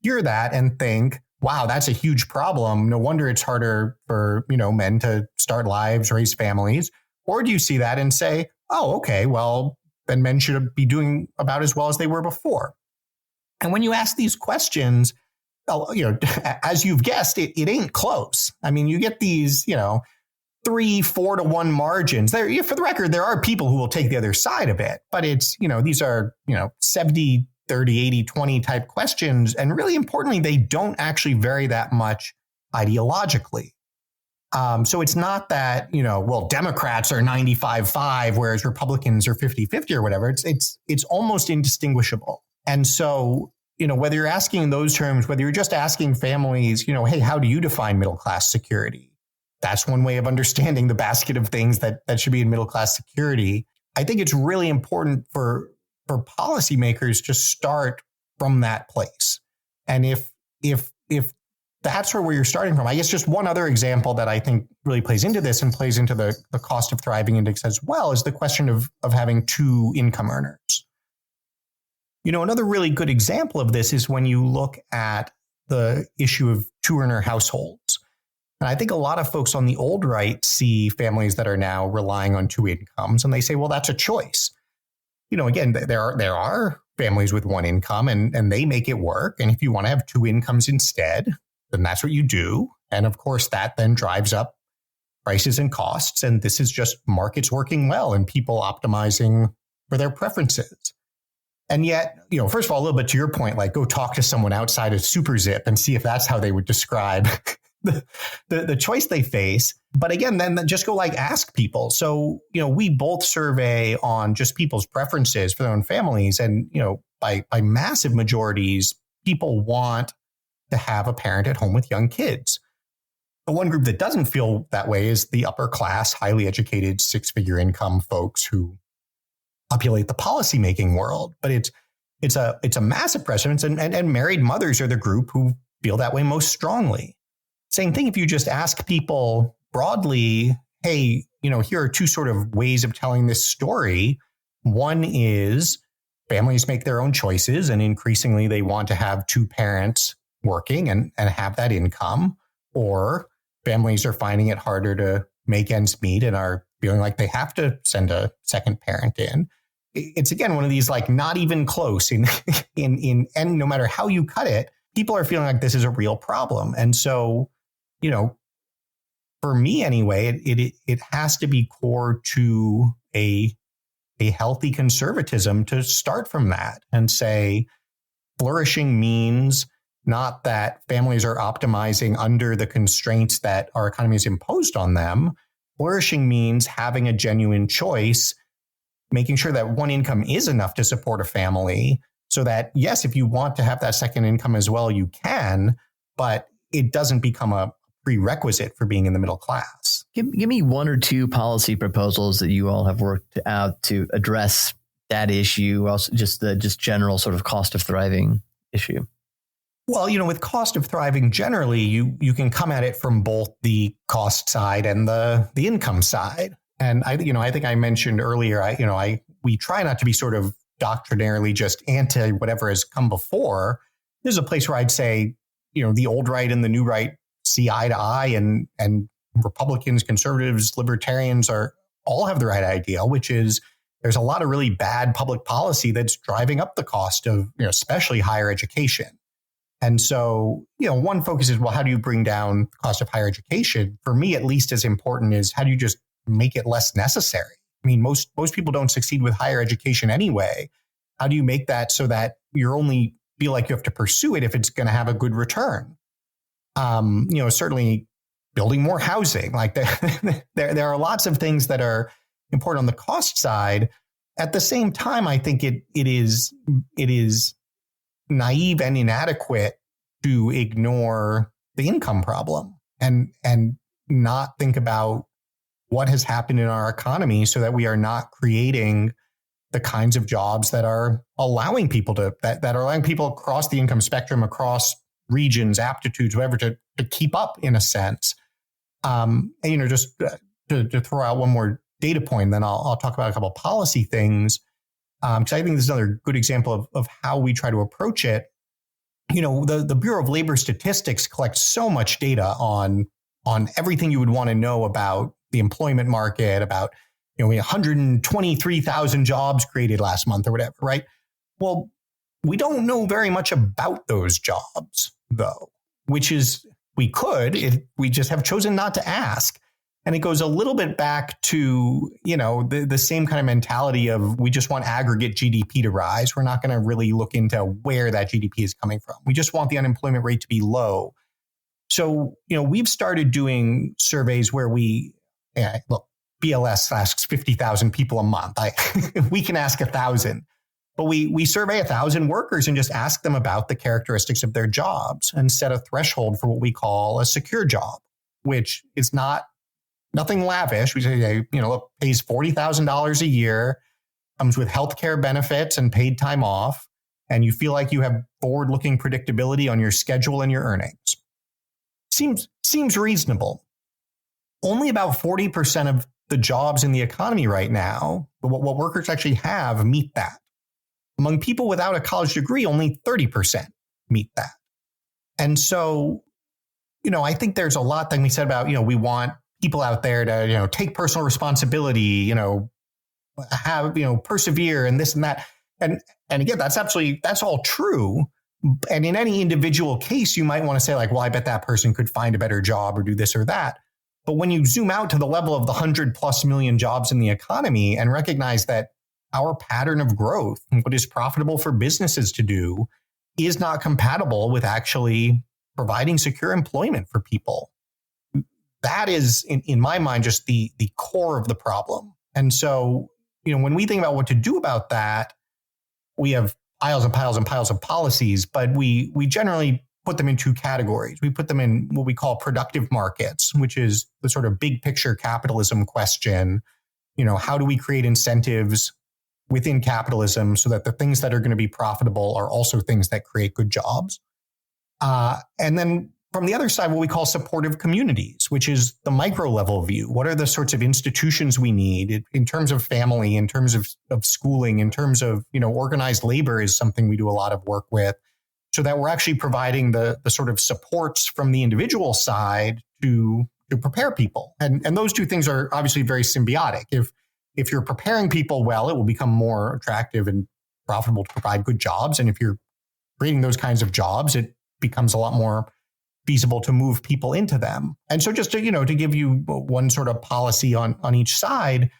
Speaker 2: hear that and think, wow, that's a huge problem. No wonder it's harder for, men to start lives, raise families. Or do you see that and say, oh, okay, well, then men should be doing about as well as they were before? And when you ask these questions, as you've guessed, it ain't close. I mean, you get these, 3-4 to 1 margins. There, for the record, there are people who will take the other side of it, but it's, these are, 70, 30, 80, 20 type questions. And really importantly, they don't actually vary that much ideologically. So it's not that, Democrats are 95-5, whereas Republicans are 50-50 or whatever. It's almost indistinguishable. And so, whether you're asking in those terms, whether you're just asking families, hey, how do you define middle class security? That's one way of understanding the basket of things that should be in middle class security. I think it's really important for policymakers to start from that place. And if that's where you're starting from, I guess just one other example that I think really plays into this and plays into the cost of thriving index as well is the question of having two income earners. Another really good example of this is when you look at the issue of two-earner households. And I think a lot of folks on the old right see families that are now relying on two incomes, and they say, well, that's a choice. Again, there are families with one income and they make it work. And if you want to have two incomes instead, then that's what you do. And of course, that then drives up prices and costs. And this is just markets working well and people optimizing for their preferences. And yet, first of all, a little bit to your point, like go talk to someone outside of SuperZip and see if that's how they would describe the choice they face. But again, then just go ask people. So, we both survey on just people's preferences for their own families. And, by massive majorities, people want to have a parent at home with young kids. The one group that doesn't feel that way is the upper class, highly educated, six-figure income folks who populate the policymaking world. But it's a massive precedence, and married mothers are the group who feel that way most strongly. Same thing if you just ask people broadly, hey, here are two sort of ways of telling this story. One is families make their own choices, and increasingly they want to have two parents working and have that income, or families are finding it harder to make ends meet and are feeling like they have to send a second parent in. It's again one of these not even close in and no matter how you cut it, people are feeling like this is a real problem. And so, for me anyway, it has to be core to a healthy conservatism to start from that and say flourishing means not that families are optimizing under the constraints that our economy has imposed on them. Flourishing means having a genuine choice, making sure that one income is enough to support a family so that, yes, if you want to have that second income as well, you can, but it doesn't become a prerequisite for being in the middle class.
Speaker 1: Give me one or two policy proposals that you all have worked out to address that issue, also just the general sort of cost of thriving issue.
Speaker 2: Well, with cost of thriving generally, you can come at it from both the cost side and the income side. And I think I mentioned earlier, we try not to be sort of doctrinarily just anti whatever has come before. There's a place where I'd say, the old right and the new right see eye to eye, and Republicans, conservatives, libertarians all have the right idea, which is there's a lot of really bad public policy that's driving up the cost of, especially higher education. And so, one focus is, well, how do you bring down the cost of higher education? For me, at least as important is how do you just make it less necessary? I mean, most people don't succeed with higher education anyway. How do you make that so that you only feel like you have to pursue it if it's going to have a good return? Certainly building more housing. There are lots of things that are important on the cost side. At the same time, I think it is naive and inadequate to ignore the income problem and not think about what has happened in our economy so that we are not creating the kinds of jobs that are allowing people that are allowing people across the income spectrum, across regions, aptitudes, whatever, to keep up in a sense. Just to throw out one more data point, then I'll talk about a couple of policy things. Because I think this is another good example of how we try to approach it. The Bureau of Labor Statistics collects so much data on everything you would want to know about the employment market, about 123,000 jobs created last month or whatever, right? Well, we don't know very much about those jobs, though, which is we could if we just have chosen not to ask. And it goes a little bit back to, the same kind of mentality of we just want aggregate GDP to rise. We're not going to really look into where that GDP is coming from. We just want the unemployment rate to be low. So, we've started doing surveys where look, BLS asks 50,000 people a month. We can ask 1,000, but we survey 1,000 workers and just ask them about the characteristics of their jobs and set a threshold for what we call a secure job, which is not nothing lavish. We say, pays $40,000 a year, comes with healthcare benefits and paid time off, and you feel like you have forward-looking predictability on your schedule and your earnings. Seems reasonable. Only about 40% of the jobs in the economy right now, what workers actually have, meet that. Among people without a college degree, only 30% meet that. And so, I think there's a lot that we said about, we want people out there to, take personal responsibility, have, persevere and this and that. And again, that's all true. And in any individual case, you might want to say like, well, I bet that person could find a better job or do this or that. But when you zoom out to the level of the 100+ million jobs in the economy and recognize that our pattern of growth, what is profitable for businesses to do, is not compatible with actually providing secure employment for people. That is, in my mind, just the core of the problem. And so, when we think about what to do about that, we have piles and piles and piles of policies, but we generally put them in two categories. We put them in what we call productive markets, which is the sort of big picture capitalism question. How do we create incentives within capitalism so that the things that are going to be profitable are also things that create good jobs? And then from the other side, what we call supportive communities, which is the micro level view. What are the sorts of institutions we need in terms of family, in terms of schooling, in terms of, organized labor is something we do a lot of work with, so that we're actually providing the sort of supports from the individual side to prepare people. And those two things are obviously very symbiotic. If you're preparing people well, it will become more attractive and profitable to provide good jobs. And if you're creating those kinds of jobs, it becomes a lot more feasible to move people into them. And so just to give you one sort of policy on each side,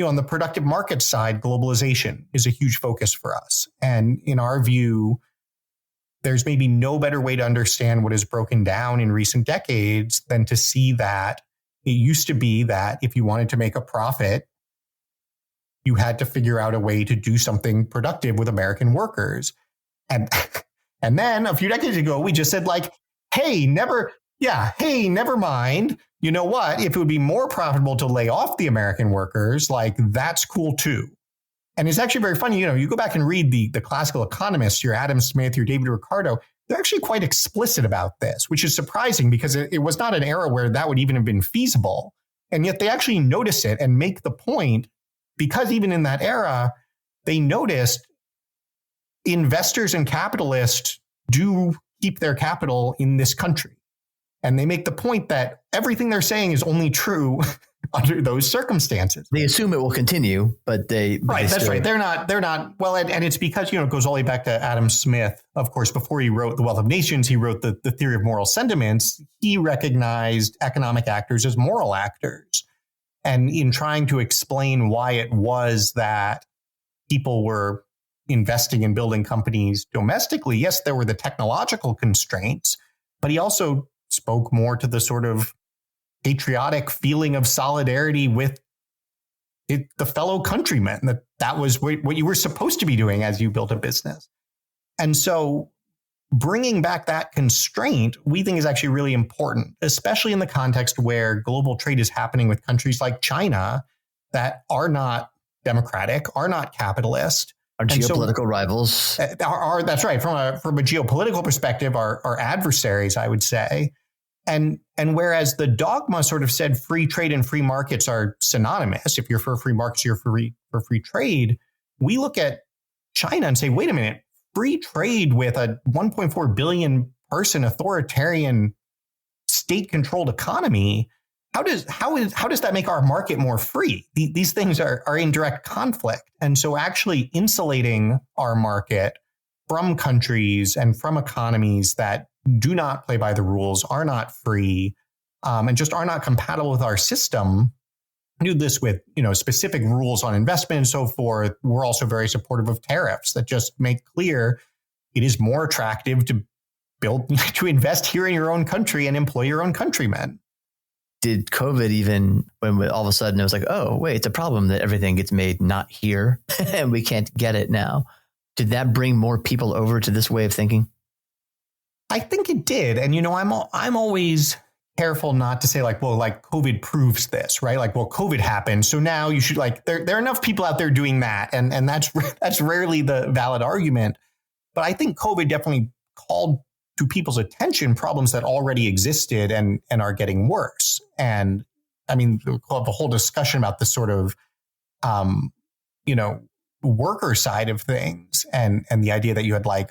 Speaker 2: on the productive market side, globalization is a huge focus for us. And in our view, there's maybe no better way to understand what is broken down in recent decades than to see that it used to be that if you wanted to make a profit, you had to figure out a way to do something productive with American workers. And then a few decades ago, we just said like, hey, never mind. You know what? If it would be more profitable to lay off the American workers, like that's cool too. And it's actually very funny. You go back and read the classical economists, your Adam Smith, your David Ricardo, they're actually quite explicit about this, which is surprising because it was not an era where that would even have been feasible. And yet they actually notice it and make the point, because even in that era, they noticed investors and capitalists do keep their capital in this country. And they make the point that everything they're saying is only true under those circumstances.
Speaker 1: They assume it will continue, but
Speaker 2: that's right. They're not. Well, and it's because, it goes all the way back to Adam Smith. Of course, before he wrote The Wealth of Nations, he wrote the Theory of Moral Sentiments. He recognized economic actors as moral actors. And in trying to explain why it was that people were investing in building companies domestically, yes, there were the technological constraints, but he also spoke more to the sort of patriotic feeling of solidarity with the fellow countrymen, that was what you were supposed to be doing as you built a business. And so bringing back that constraint, we think is actually really important, especially in the context where global trade is happening with countries like China that are not democratic, are not capitalist.
Speaker 1: Our geopolitical rivals.
Speaker 2: That's right. From a geopolitical perspective, are adversaries, I would say. And whereas the dogma sort of said free trade and free markets are synonymous, if you're for free markets, you're for free trade, we look at China and say, wait a minute, free trade with a 1.4 billion person authoritarian state-controlled economy, how does that make our market more free? These things are in direct conflict. And so actually insulating our market from countries and from economies that do not play by the rules, are not free, and just are not compatible with our system. Do this with, specific rules on investment and so forth. We're also very supportive of tariffs that just make clear it is more attractive to invest here in your own country and employ your own countrymen.
Speaker 1: Did COVID even, when all of a sudden it was like, oh, wait, it's a problem that everything gets made not here and we can't get it now. Did that bring more people over to this way of thinking?
Speaker 2: I think it did. And, I'm always careful not to say like, well, like COVID proves this, right? Like, well, COVID happened, so now you should like, there are enough people out there doing that. And that's rarely the valid argument. But I think COVID definitely called to people's attention problems that already existed and are getting worse. And I mean, we'll have a whole discussion about the sort of, worker side of things and the idea that you had like,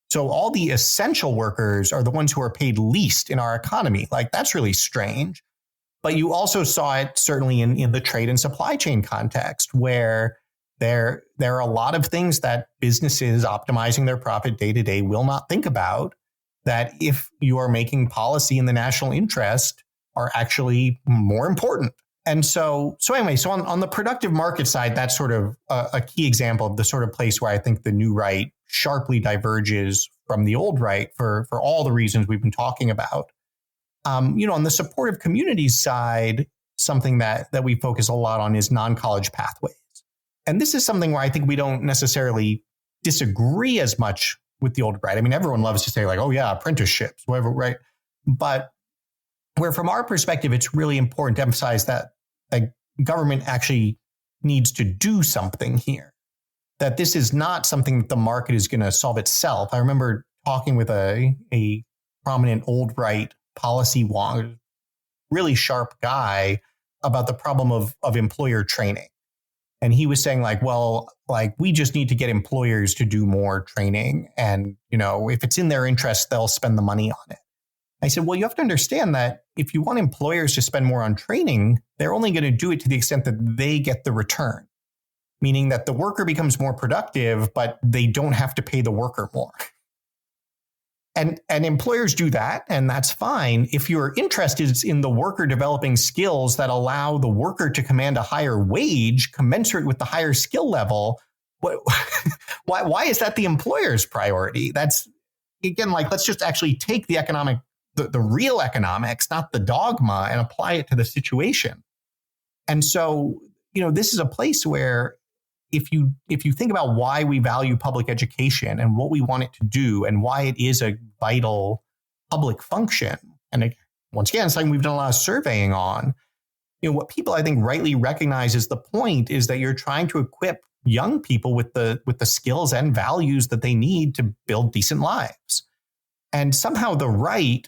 Speaker 2: so all the essential workers are the ones who are paid least in our economy. Like, that's really strange. But you also saw it certainly in the trade and supply chain context, where there are a lot of things that businesses optimizing their profit day to day will not think about, that if you are making policy in the national interest are actually more important. And so on the productive market side, that's sort of a key example of the sort of place where I think the new right sharply diverges from the old right for all the reasons we've been talking about. On the supportive communities side, something that we focus a lot on is non-college pathways. And this is something where I think we don't necessarily disagree as much with the old right. I mean, everyone loves to say like, oh yeah, apprenticeships, whatever, right? But where from our perspective, it's really important to emphasize that government actually needs to do something here, that this is not something that the market is going to solve itself. I remember talking with a prominent old right policy wonk, really sharp guy, about the problem of employer training. And he was saying like, well, like we just need to get employers to do more training. And, if it's in their interest, they'll spend the money on it. I said, well, you have to understand that if you want employers to spend more on training, they're only going to do it to the extent that they get the return, meaning that the worker becomes more productive, but they don't have to pay the worker more. And employers do that, and that's fine. If your interest is in the worker developing skills that allow the worker to command a higher wage commensurate with the higher skill level, why is that the employer's priority? That's, again, like, let's just actually take the real economics, not the dogma, and apply it to the situation. And so, this is a place where if you think about why we value public education and what we want it to do and why it is a vital public function, and once again, something we've done a lot of surveying on, what people I think rightly recognize is the point is that you're trying to equip young people with the skills and values that they need to build decent lives. And somehow the right,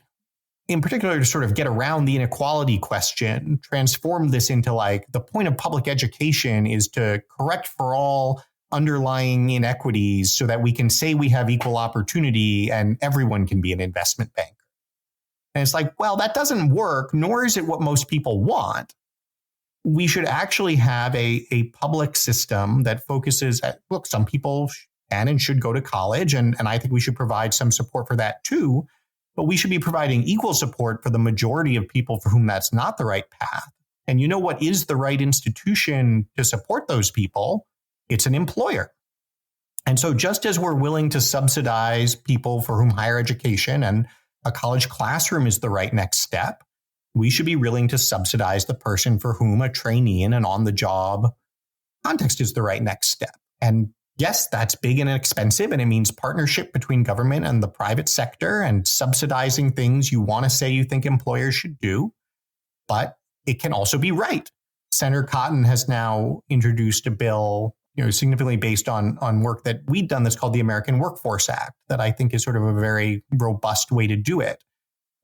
Speaker 2: in particular, to sort of get around the inequality question, transform this into like the point of public education is to correct for all underlying inequities so that we can say we have equal opportunity and everyone can be an investment banker. And it's like, well, that doesn't work, nor is it what most people want. We should actually have a public system that focuses at, look, some people can and should go to college, and I think we should provide some support for that too. But we should be providing equal support for the majority of people for whom that's not the right path. And what is the right institution to support those people? It's an employer. And so just as we're willing to subsidize people for whom higher education and a college classroom is the right next step, we should be willing to subsidize the person for whom a trainee in an on-the-job context is the right next step. And yes, that's big and expensive, and it means partnership between government and the private sector and subsidizing things you want to say you think employers should do. But it can also be right. Senator Cotton has now introduced a bill, significantly based on work that we'd done that's called the American Workforce Act, that I think is sort of a very robust way to do it.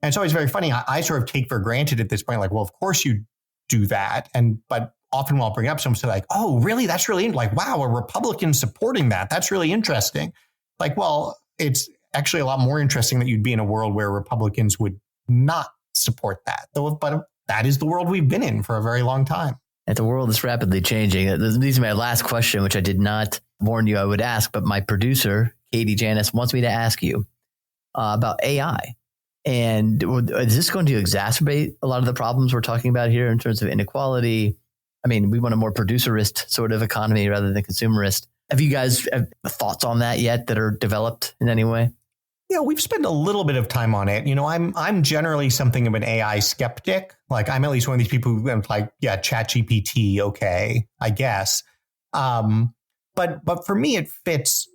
Speaker 2: And it's always very funny. I sort of take for granted at this point, like, well, of course you do that. But often when I'll bring up someone say like, oh, really? That's really like, wow, a Republican supporting that. That's really interesting. Like, well, it's actually a lot more interesting that you'd be in a world where Republicans would not support that. But that is the world we've been in for a very long time.
Speaker 1: And the world is rapidly changing. This is my last question, which I did not warn you I would ask, but my producer, Katie Janis, wants me to ask you about AI. And is this going to exacerbate a lot of the problems we're talking about here in terms of inequality? I mean, we want a more producerist sort of economy rather than consumerist. Have you guys have thoughts on that yet that are developed in any way?
Speaker 2: Yeah, we've spent a little bit of time on it. I'm generally something of an AI skeptic. Like, I'm at least one of these people who like, yeah, ChatGPT, okay, I guess. But for me, it fits.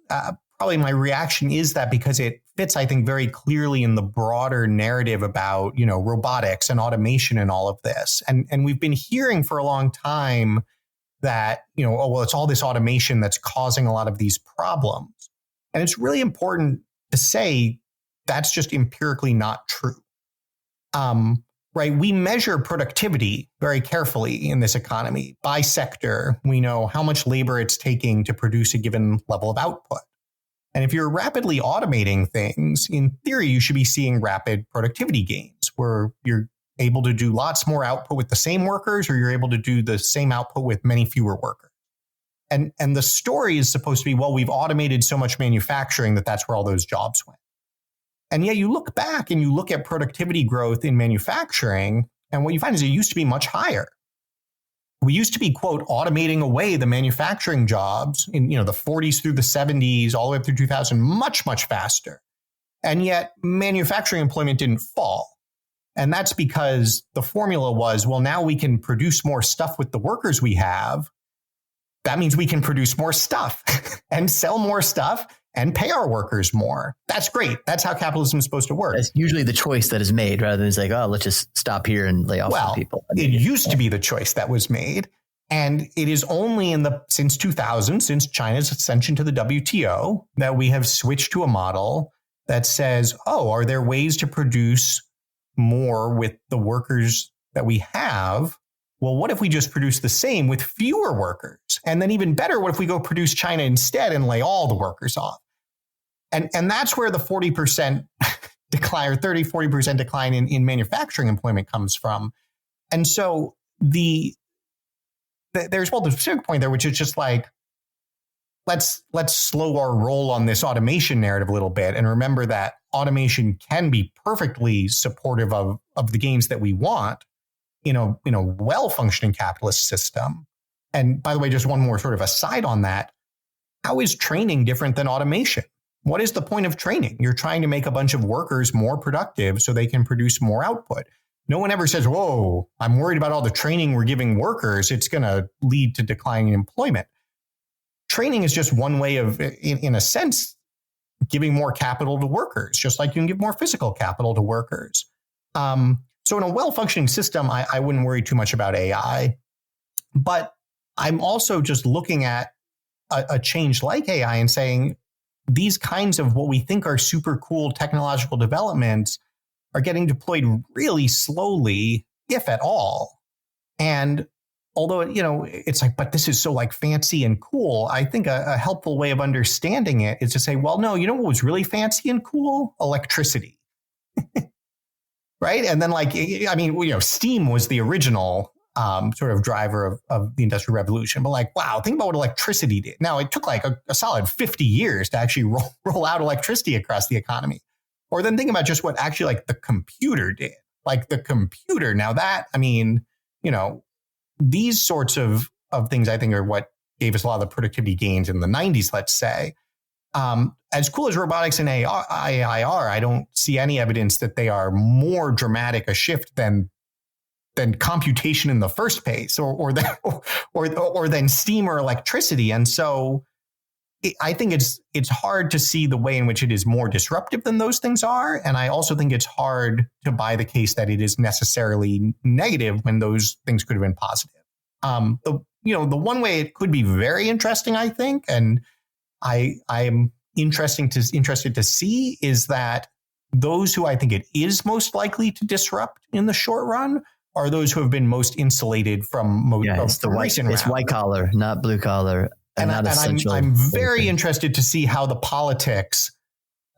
Speaker 2: Probably my reaction is that because it fits, I think, very clearly in the broader narrative about, robotics and automation and all of this. And we've been hearing for a long time that, it's all this automation that's causing a lot of these problems. And it's really important to say that's just empirically not true. Right? We measure productivity very carefully in this economy by sector. We know how much labor it's taking to produce a given level of output. And if you're rapidly automating things, in theory, you should be seeing rapid productivity gains where you're able to do lots more output with the same workers, or you're able to do the same output with many fewer workers. And the story is supposed to be, well, we've automated so much manufacturing that that's where all those jobs went. And yet you look back and you look at productivity growth in manufacturing, and what you find is it used to be much higher. We used to be, quote, automating away the manufacturing jobs in, the 40s through the 70s, all the way up through 2000, much, much faster. And yet manufacturing employment didn't fall. And that's because the formula was, well, now we can produce more stuff with the workers we have. That means we can produce more stuff and sell more stuff and pay our workers more. That's great. That's how capitalism is supposed to work.
Speaker 1: That's usually the choice that is made rather than it's like, oh, let's just stop here and lay off some people.
Speaker 2: It used to be the choice that was made. And it is only since 2000, since China's ascension to the WTO, that we have switched to a model that says, oh, are there ways to produce more with the workers that we have? Well, what if we just produce the same with fewer workers? And then even better, what if we go produce China instead and lay all the workers off? And that's where the 40% decline or 40% decline in manufacturing employment comes from. And so there's the specific point there, which is just like, let's slow our roll on this automation narrative a little bit and remember that automation can be perfectly supportive of the gains that we want in a well-functioning capitalist system. And by the way, just one more sort of aside on that, how is training different than automation? What is the point of training? You're trying to make a bunch of workers more productive so they can produce more output. No one ever says, whoa, I'm worried about all the training we're giving workers. It's going to lead to declining employment. Training is just one way of, in a sense, giving more capital to workers, just like you can give more physical capital to workers. So in a well-functioning system, I wouldn't worry too much about AI. But I'm also just looking at a change like AI and saying these kinds of what we think are super cool technological developments are getting deployed really slowly, if at all. And although, it's like, but this is so like fancy and cool, I think a helpful way of understanding it is to say, well, no, what was really fancy and cool? Electricity. Right. And then steam was the original sort of driver of the Industrial Revolution. But wow, think about what electricity did. Now, it took a solid 50 years to actually roll out electricity across the economy. Or then think about just what actually the computer did. The computer. Now that, these sorts of things, I think, are what gave us a lot of the productivity gains in the 90s, let's say. As cool as robotics and AI are, I don't see any evidence that they are more dramatic a shift than computation in the first place, or than steam or electricity. And so I think it's hard to see the way in which it is more disruptive than those things are. And I also think it's hard to buy the case that it is necessarily negative when those things could have been positive. The one way it could be very interesting, I think, and I'm interested to see, is that those who I think it is most likely to disrupt in the short run are those who have been most insulated from
Speaker 1: it's white collar, not blue collar.
Speaker 2: And I'm very interested to see how the politics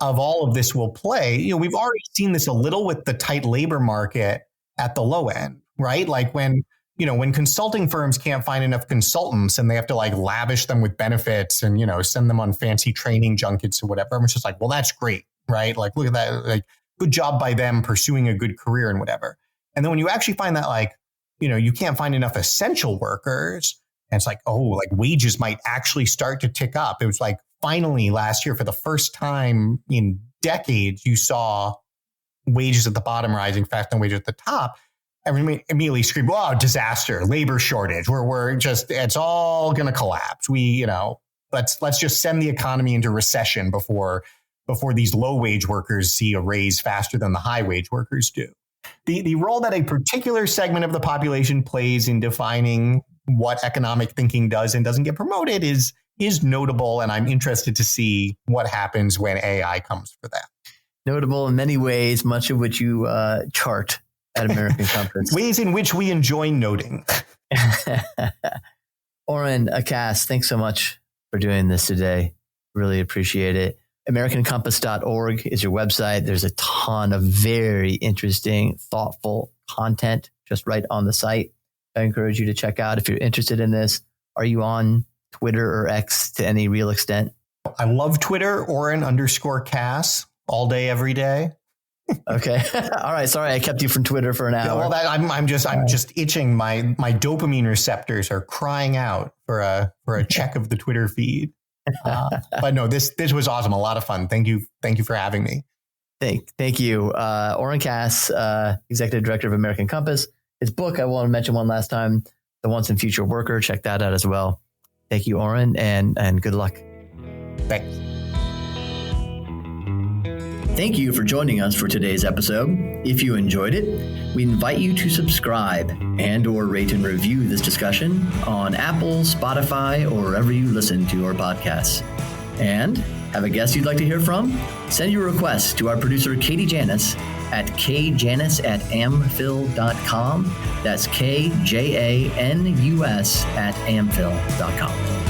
Speaker 2: of all of this will play. We've already seen this a little with the tight labor market at the low end, right? Like when consulting firms can't find enough consultants and they have to lavish them with benefits and, send them on fancy training junkets or whatever. I'm just well, that's great, right? Look at that. Good job by them pursuing a good career and whatever. And then when you actually find that you can't find enough essential workers, and it's wages might actually start to tick up. It was finally last year, for the first time in decades, you saw wages at the bottom rising faster than wages at the top. And we immediately screamed, "Wow, disaster, labor shortage. It's all going to collapse. Let's just send the economy into recession before before these low-wage workers see a raise faster than the high-wage workers do. The role that a particular segment of the population plays in defining what economic thinking does and doesn't get promoted is notable, and I'm interested to see what happens when AI comes for that.
Speaker 1: Notable in many ways, much of which you chart at American Compass.
Speaker 2: Ways in which we enjoy noting.
Speaker 1: Oren Cass, thanks so much for doing this today. Really appreciate it. AmericanCompass.org is your website. There's a ton of very interesting, thoughtful content just right on the site. I encourage you to check out if you're interested in this. Are you on Twitter or X to any real extent?
Speaker 2: I love Twitter, Oren_Cass, all day, every day.
Speaker 1: Okay. All right. Sorry, I kept you from Twitter for an hour.
Speaker 2: Yeah, well, I'm just itching. My dopamine receptors are crying out for a check of the Twitter feed. But no, this was awesome. A lot of fun. Thank you for having me.
Speaker 1: Thank you. Oren Cass, Executive Director of American Compass. His book, I want to mention one last time, The Once and Future Worker. Check that out as well. Thank you, Oren, and good luck.
Speaker 2: Thanks.
Speaker 1: Thank you for joining us for today's episode. If you enjoyed it, we invite you to subscribe and/or rate and review this discussion on Apple, Spotify, or wherever you listen to our podcasts. And have a guest you'd like to hear from? Send your request to our producer, Katie Janis, at kjanis@amphil.com. That's KJANUS@amphil.com.